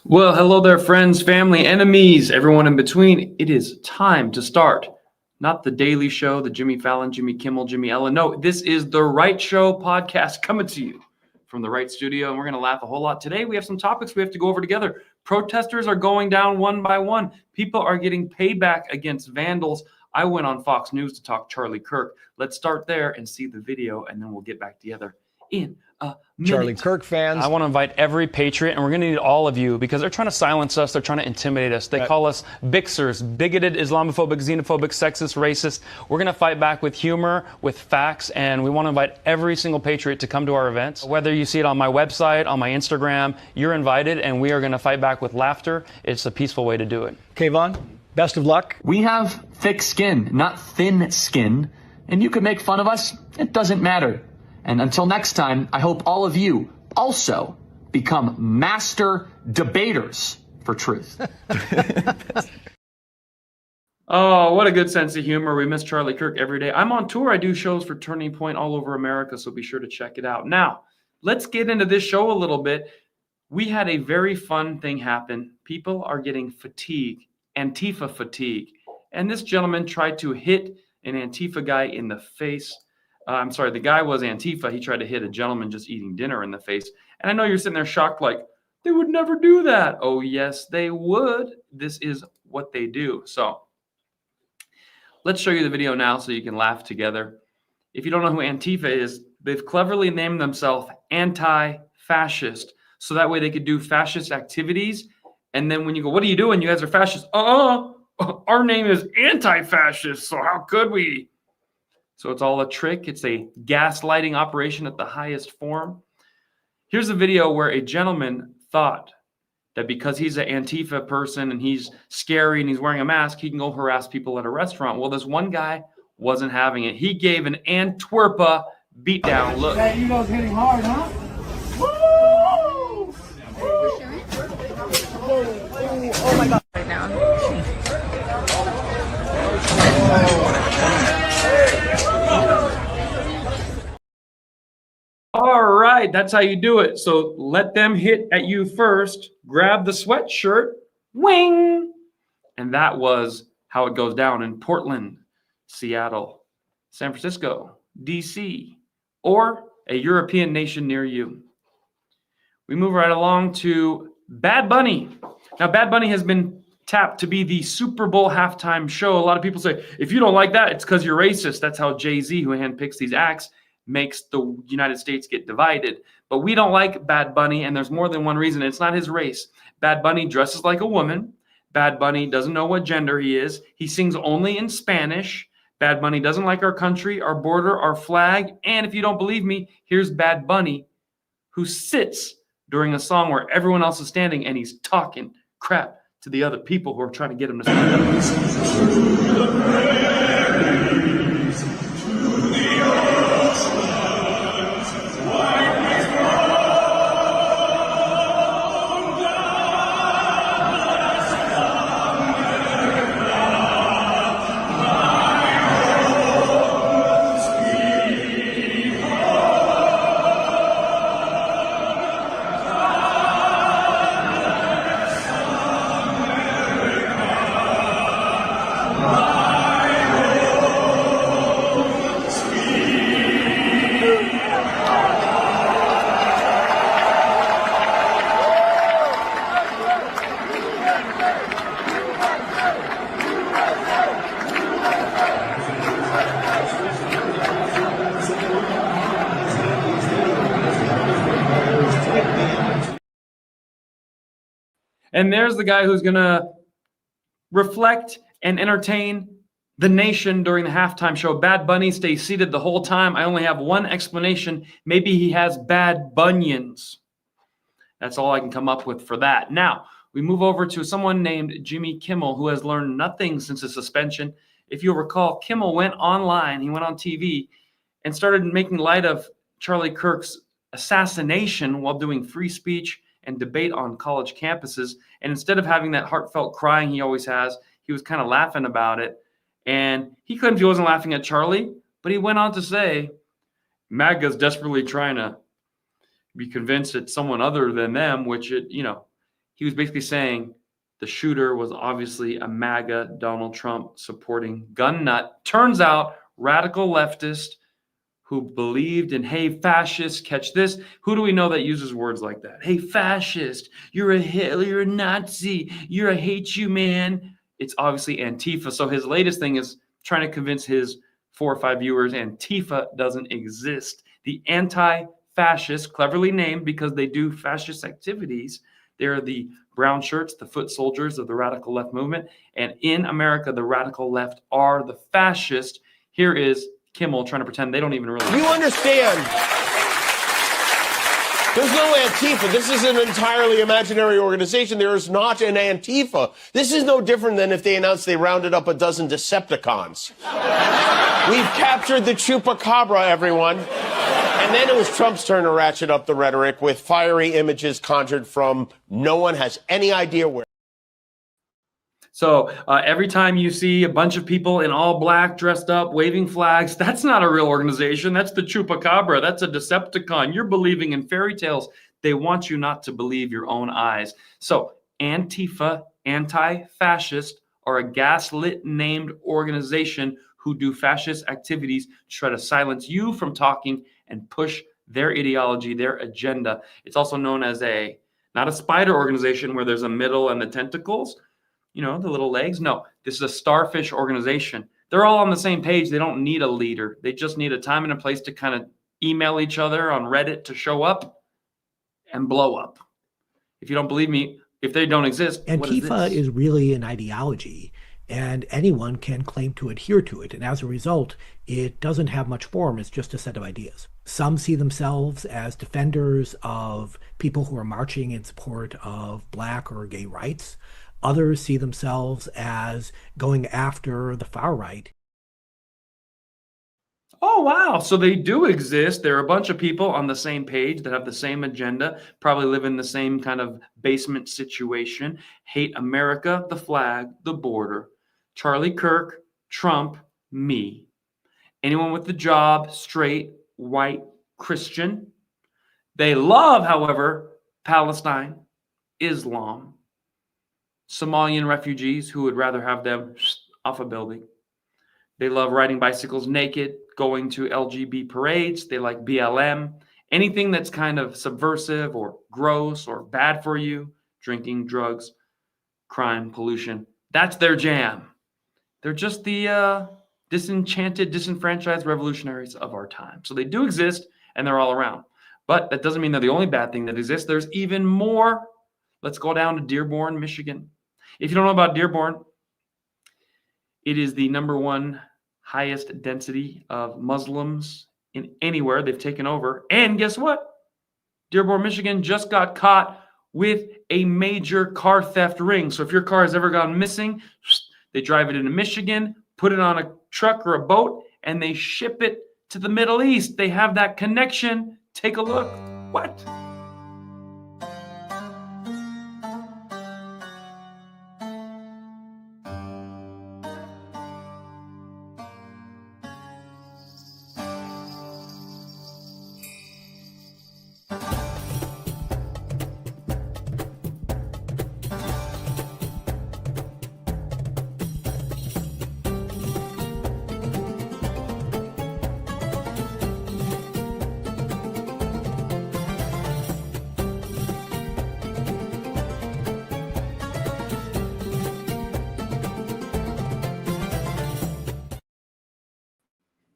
Well, hello there, friends, family, enemies, everyone in between. It is time to start. Not the Daily Show, the Jimmy Fallon, Jimmy Kimmel, Jimmy Ellen. No, this is the Right Show podcast coming to you from the Right Studio, and we're going to laugh a whole lot. Today, we have some topics we have to go over together. Protesters are going down one by one. People are getting payback against vandals. I went on Fox News to talk Charlie Kirk. Let's start there and see the video, and then we'll get back together in a minute. Charlie Kirk fans. I want to invite every patriot, and we're going to need all of you because they're trying to silence us. They're trying to intimidate us. They call us Bixers, bigoted, Islamophobic, xenophobic, sexist, racist. We're going to fight back with humor, with facts, and we want to invite every single patriot to come to our events. Whether you see it on my website, on my Instagram, you're invited, and we are going to fight back with laughter. It's a peaceful way to do it. Kayvon, best of luck. We have thick skin, not thin skin, and you can make fun of us. It doesn't matter. And until next time, I hope all of you also become master debaters for truth. Oh, what a good sense of humor. We miss Charlie Kirk every day. I'm on tour. I do shows for Turning Point all over America, so be sure to check it out. Now, let's get into this show a little bit. We had a very fun thing happen. People are getting fatigue, Antifa fatigue. And this gentleman tried to hit an Antifa guy in the face. I'm sorry, the guy was Antifa. He tried to hit a gentleman just eating dinner in the face. And I know you're sitting there shocked like, they would never do that. Oh, yes, they would. This is what they do. So let's show you the video now so you can laugh together. If you don't know who Antifa is, they've cleverly named themselves anti-fascist. So that way they could do fascist activities. And then when you go, what are you doing? You guys are fascists. Our name is anti-fascist. So how could we? So it's all a trick. It's a gaslighting operation at the highest form. Here's a video where a gentleman thought that because he's an Antifa person and he's scary and he's wearing a mask, he can go harass people at a restaurant. Well, this one guy wasn't having it. He gave an Antwerpa beatdown. Look. That Eagles hitting hard, huh? Woo! Oh my God! Right now. All right, that's how you do it. So let them hit at you first. Grab the sweatshirt, wing. And that was how it goes down in Portland, Seattle, San Francisco, DC, or a European nation near you. We move right along to Bad Bunny. Now, Bad Bunny has been tapped to be the Super Bowl halftime show. A lot of people say, if you don't like that, it's because you're racist. That's how Jay-Z, who handpicks these acts, makes the United States get divided. But we don't like Bad Bunny, and there's more than one reason. It's not his race. Bad Bunny dresses like a woman. Bad Bunny doesn't know what gender he is. He sings only in Spanish. Bad Bunny doesn't like our country, our border, our flag. And if you don't believe me, here's Bad Bunny, who sits during a song where everyone else is standing, and he's talking crap to the other people who are trying to get him to stand up. And there's the guy who's going to reflect and entertain the nation during the halftime show. Bad Bunny stays seated the whole time. I only have one explanation. Maybe he has bad bunions. That's all I can come up with for that. Now, we move over to someone named Jimmy Kimmel, who has learned nothing since his suspension. If you'll recall, Kimmel went online, he went on TV, and started making light of Charlie Kirk's assassination while doing free speech and debate on college campuses. And instead of having that heartfelt crying he always has, he was kind of laughing about it. And he couldn't if he wasn't laughing at Charlie, but he went on to say, MAGA's desperately trying to be convinced it's someone other than them, which, he was basically saying the shooter was obviously a MAGA Donald Trump supporting gun nut. Turns out, radical leftist who believed in, hey, fascist, catch this. Who do we know that uses words like that? Hey, fascist, you're a Hitler, you're a Nazi, I hate you, man. It's obviously Antifa. So his latest thing is trying to convince his 4 or 5 viewers Antifa doesn't exist. The anti-fascist, cleverly named because they do fascist activities. They're the brown shirts, the foot soldiers of the radical left movement. And in America, the radical left are the fascists. Here is Kimmel trying to pretend they don't even really. You understand? There's no Antifa. This is an entirely imaginary organization. There is not an Antifa. This is no different than if they announced they rounded up a dozen Decepticons. We've captured the Chupacabra, everyone. And then it was Trump's turn to ratchet up the rhetoric with fiery images conjured from no one has any idea where. So every time you see a bunch of people in all black dressed up waving flags, that's not a real organization. That's the Chupacabra. That's a Decepticon. You're believing in fairy tales. They want you not to believe your own eyes. So Antifa, anti-fascist, are a gaslit named organization who do fascist activities to try to silence you from talking and push their ideology, their agenda. It's also known as not a spider organization where there's a middle and the tentacles, you know, the little legs. No, this is a starfish organization. They're all on the same page. They don't need a leader. They just need a time and a place to kind of email each other on Reddit to show up and blow up. If you don't believe me, if they don't exist, Antifa is really an ideology, and anyone can claim to adhere to it. And as a result, it doesn't have much form. It's just a set of ideas. Some see themselves as defenders of people who are marching in support of Black or gay rights. Others see themselves as going after the far right. Oh, wow. So they do exist. There are a bunch of people on the same page that have the same agenda, probably live in the same kind of basement situation, hate America, the flag, the border, Charlie Kirk, Trump, me. Anyone with the job, straight, white, Christian. They love, however, Palestine, Islam, Somalian refugees who would rather have them off a building. They love riding bicycles naked, going to LGBT parades. They like BLM. Anything that's kind of subversive or gross or bad for you, drinking, drugs, crime, pollution, that's their jam. They're just the disenchanted, disenfranchised revolutionaries of our time. So they do exist, and they're all around. But that doesn't mean they're the only bad thing that exists. There's even more. Let's go down to Dearborn, Michigan. If you don't know about Dearborn, it is the #1 highest density of Muslims in anywhere. They've taken over. And guess what? Dearborn, Michigan just got caught with a major car theft ring. So if your car has ever gone missing, they drive it into Michigan, put it on a truck or a boat, and they ship it to the Middle East. They have that connection. Take a look. What?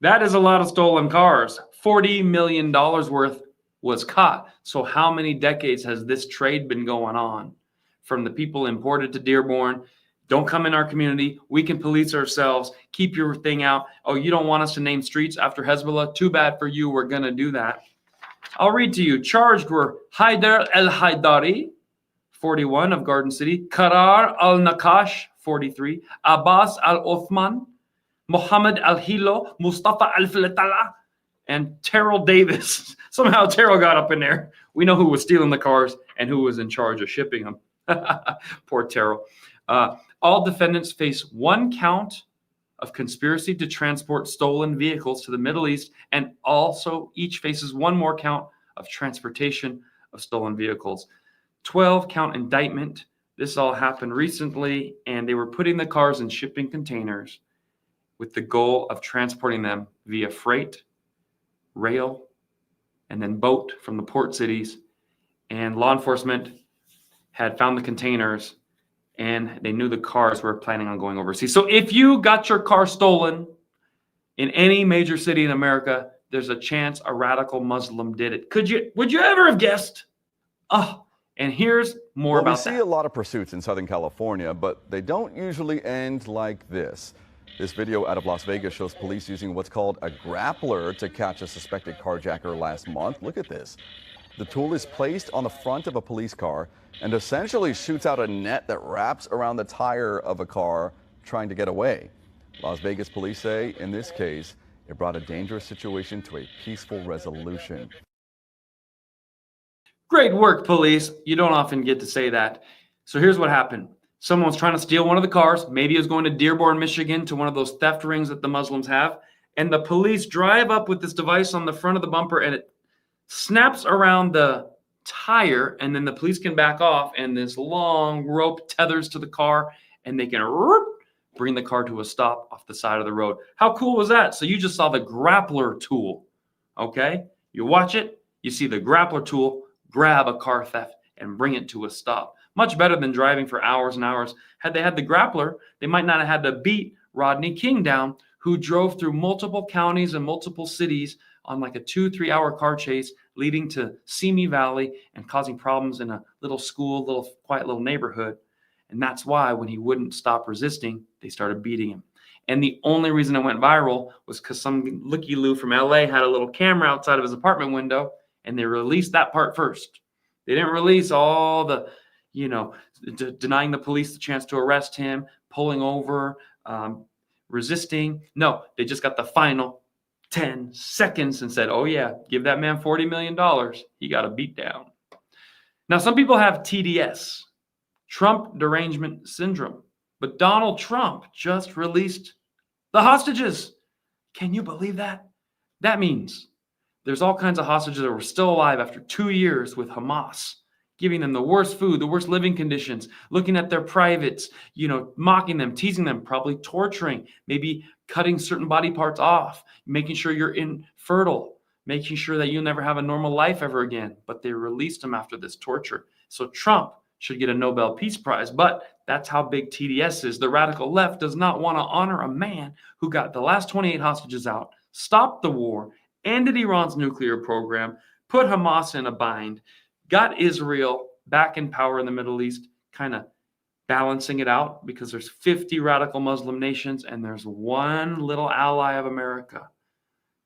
That is a lot of stolen cars. $40 million worth was caught. So how many decades has this trade been going on? From the people imported to Dearborn, don't come in our community. We can police ourselves. Keep your thing out. Oh, you don't want us to name streets after Hezbollah? Too bad for you. We're going to do that. I'll read to you. Charged were Haider El-Haidari, 41, of Garden City, Karar Al-Nakash, 43, Abbas Al-Othman, Mohammed Al-Hilo, Mustafa Al-Filatala, and Terrell Davis. Somehow Terrell got up in there. We know who was stealing the cars and who was in charge of shipping them. Poor Terrell. All defendants face 1 count of conspiracy to transport stolen vehicles to the Middle East, and also each faces 1 more count of transportation of stolen vehicles. 12-count indictment. This all happened recently, and they were putting the cars in shipping containers with the goal of transporting them via freight, rail, and then boat from the port cities. And law enforcement had found the containers, and they knew the cars were planning on going overseas. So if you got your car stolen in any major city in America, there's a chance a radical Muslim did it. Would you ever have guessed? Oh, and here's more about that. We see a lot of pursuits in Southern California, but they don't usually end like this. This video out of Las Vegas shows police using what's called a grappler to catch a suspected carjacker last month. Look at this. The tool is placed on the front of a police car and essentially shoots out a net that wraps around the tire of a car trying to get away. Las Vegas police say, in this case, it brought a dangerous situation to a peaceful resolution. Great work, police. You don't often get to say that. So here's what happened. Someone was trying to steal one of the cars. Maybe he was going to Dearborn, Michigan, to one of those theft rings that the Muslims have. And the police drive up with this device on the front of the bumper, and it snaps around the tire, and then the police can back off, and this long rope tethers to the car, and they can bring the car to a stop off the side of the road. How cool was that? So you just saw the grappler tool, okay? You watch it, you see the grappler tool grab a car theft and bring it to a stop. Much better than driving for hours and hours. Had they had the grappler, they might not have had to beat Rodney King down, who drove through multiple counties and multiple cities on like a 2-3 hour car chase leading to Simi Valley and causing problems in a little school, little quiet little neighborhood. And that's why when he wouldn't stop resisting, they started beating him. And the only reason it went viral was because some looky-loo from LA had a little camera outside of his apartment window, and they released that part first. They didn't release all the, denying the police the chance to arrest him, pulling over, resisting. No, they just got the final 10 seconds and said, oh yeah, give that man $40 million. He got a beat down. Now, some people have TDS, Trump derangement syndrome, but Donald Trump just released the hostages. Can you believe that? That means there's all kinds of hostages that were still alive after 2 years with Hamas, giving them the worst food, the worst living conditions, looking at their privates, mocking them, teasing them, probably torturing, maybe cutting certain body parts off, making sure you're infertile, making sure that you'll never have a normal life ever again. But they released them after this torture. So Trump should get a Nobel Peace Prize, but that's how big TDS is. The radical left does not want to honor a man who got the last 28 hostages out, stopped the war, ended Iran's nuclear program, put Hamas in a bind, got Israel back in power in the Middle East, kind of balancing it out because there's 50 radical Muslim nations and there's one little ally of America.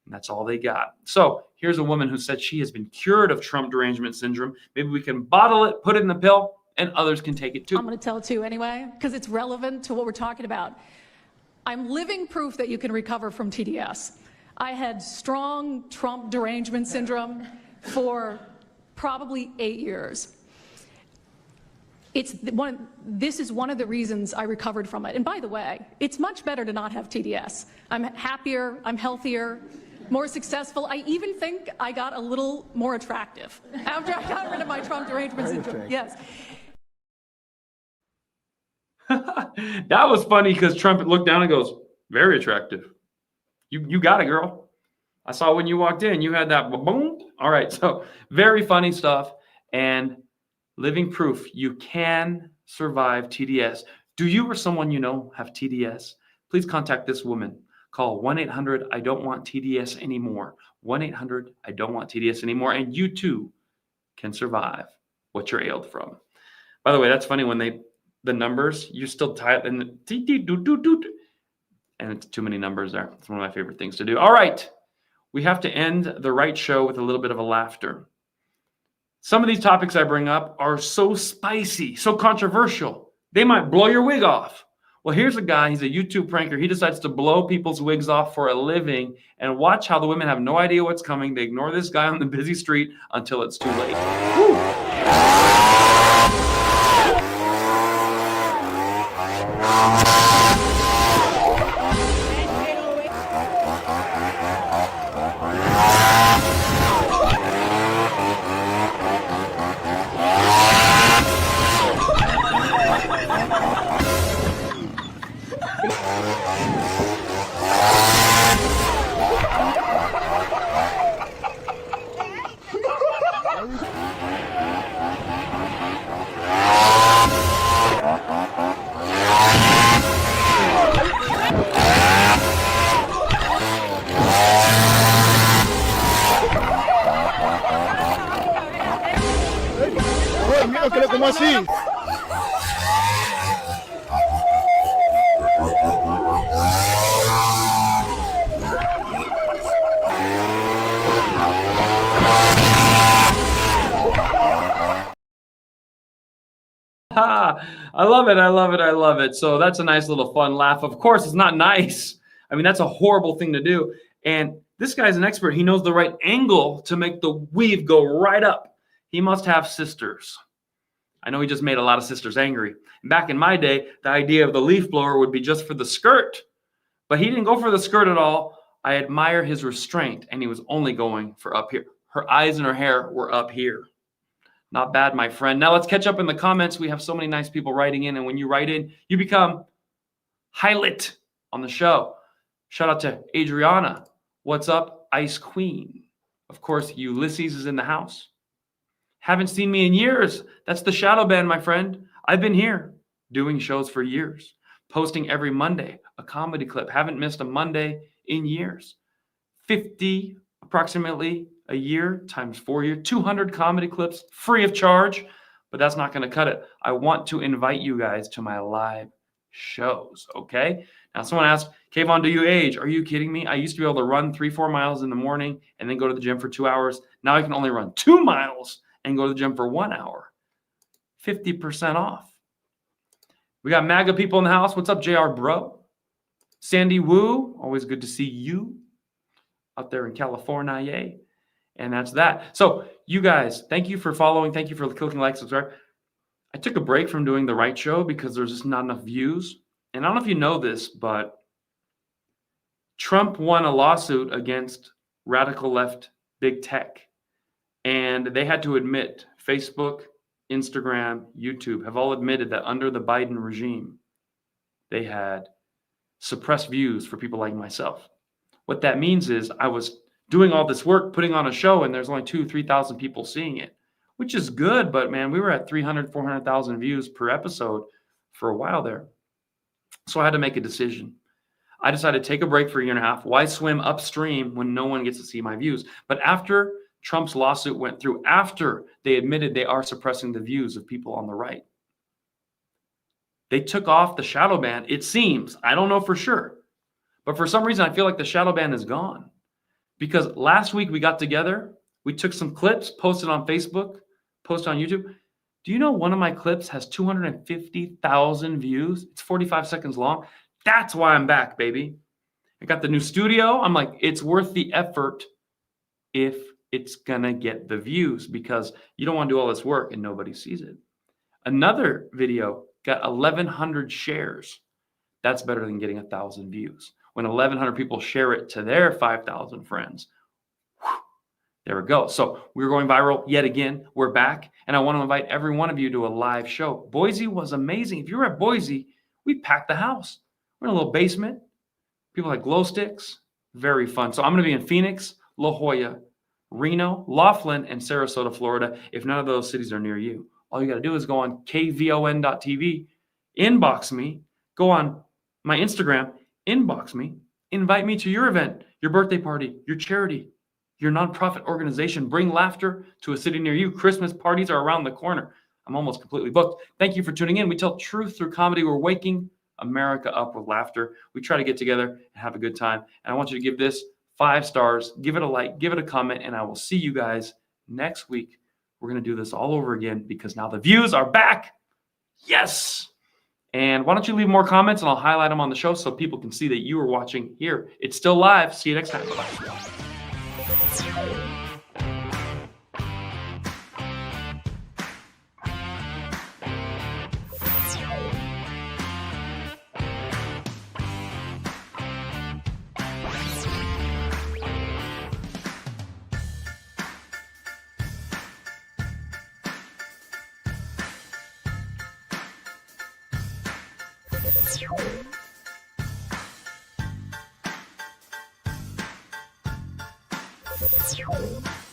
And that's all they got. So here's a woman who said she has been cured of Trump derangement syndrome. Maybe we can bottle it, put it in the pill, and others can take it too. I'm going to tell it too anyway, because it's relevant to what we're talking about. I'm living proof that you can recover from TDS. I had strong Trump derangement syndrome for probably 8 years. This is one of the reasons I recovered from it. And by the way, it's much better to not have TDS. I'm happier, I'm healthier, more successful. I even think I got a little more attractive after I got rid of my Trump derangement syndrome. Yes. That was funny because Trump looked down and goes, very attractive. You got it, girl. I saw when you walked in, you had that boom. All right, so very funny stuff and living proof you can survive TDS. Do you or someone you know have TDS? Please contact this woman. Call 1-800-I-DON'T-WANT-TDS anymore. 1-800-I-DON'T-WANT-TDS anymore, and you too can survive what you're ailed from. By the way, that's funny when the numbers, you still type in the and it's too many numbers there. It's one of my favorite things to do. All right. We have to end the right show with a little bit of a laughter. Some of these topics I bring up are so spicy, so controversial, they might blow your wig off. Well, here's a guy, he's a YouTube pranker. He decides to blow people's wigs off for a living, and watch how the women have no idea what's coming. They ignore this guy on the busy street until it's too late. Woo! ¿Cómo así? I love it. I love it. I love it. So that's a nice little fun laugh. Of course, it's not nice. I mean, that's a horrible thing to do. And this guy's an expert. He knows the right angle to make the weave go right up. He must have sisters. I know he just made a lot of sisters angry. And back in my day, the idea of the leaf blower would be just for the skirt. But he didn't go for the skirt at all. I admire his restraint, and he was only going for up here. Her eyes and her hair were up here. Not bad, my friend. Now let's catch up in the comments. We have so many nice people writing in, and when you write in, you become highlight on the show. Shout out to Adriana. What's up, Ice Queen? Of course, Ulysses is in the house. Haven't seen me in years. That's the shadow band, my friend. I've been here doing shows for years, posting every Monday, a comedy clip. Haven't missed a Monday in years. 50 approximately a year times 4 years, 200 comedy clips free of charge, but that's not going to cut it. I want to invite you guys to my live shows, okay? Now, someone asked, Kayvon, do you age? Are you kidding me? I used to be able to run 3-4 miles in the morning and then go to the gym for 2 hours. Now I can only run 2 miles and go to the gym for 1 hour. 50% off. We got MAGA people in the house. What's up, JR bro? Sandy Woo, always good to see you out there in California, yay. And that's that. So you guys, thank you for following. Thank you for clicking like, subscribe. I took a break from doing the right show because there's just not enough views. And I don't know if you know this, but Trump won a lawsuit against radical left big tech. And they had to admit, Facebook, Instagram, YouTube have all admitted that under the Biden regime, they had suppressed views for people like myself. What that means is I was doing all this work, putting on a show, and there's only 2,000-3,000 people seeing it, which is good. But man, we were at 300,000-400,000 views per episode for a while there. So I had to make a decision. I decided to take a break for a year and a half. Why swim upstream when no one gets to see my views? But after Trump's lawsuit went through, after they admitted they are suppressing the views of people on the right, they took off the shadow ban. It seems, I don't know for sure, but for some reason, I feel like the shadow ban is gone. Because last week we got together, we took some clips, posted on Facebook, posted on YouTube. Do you know one of my clips has 250,000 views? It's 45 seconds long. That's why I'm back, baby. I got the new studio. I'm like, it's worth the effort if it's gonna get the views, because you don't want to do all this work and nobody sees it. Another video got 1,100 shares. That's better than getting 1,000 views. When 1,100 people share it to their 5,000 friends, whew, there we go. So we're going viral yet again. We're back, and I want to invite every one of you to a live show. Boise was amazing. If you were at Boise, we packed the house. We're in a little basement. People had glow sticks. Very fun. So I'm going to be in Phoenix, La Jolla, Reno, Laughlin, and Sarasota, Florida. If none of those cities are near you, all you got to do is go on kvon.tv, inbox me, go on my Instagram, inbox me, invite me to your event, your birthday party, your charity, your nonprofit organization. Bring laughter to a city near you. Christmas parties are around the corner. I'm almost completely booked. Thank you for tuning in. We tell truth through comedy. We're waking America up with laughter. We try to get together and have a good time. And I want you to give this 5 stars, give it a like, give it a comment, and I will see you guys next week. We're going to do this all over again because now the views are back. Yes. And why don't you leave more comments and I'll highlight them on the show so people can see that you are watching here. It's still live. See you next time. Bye-bye. Bye.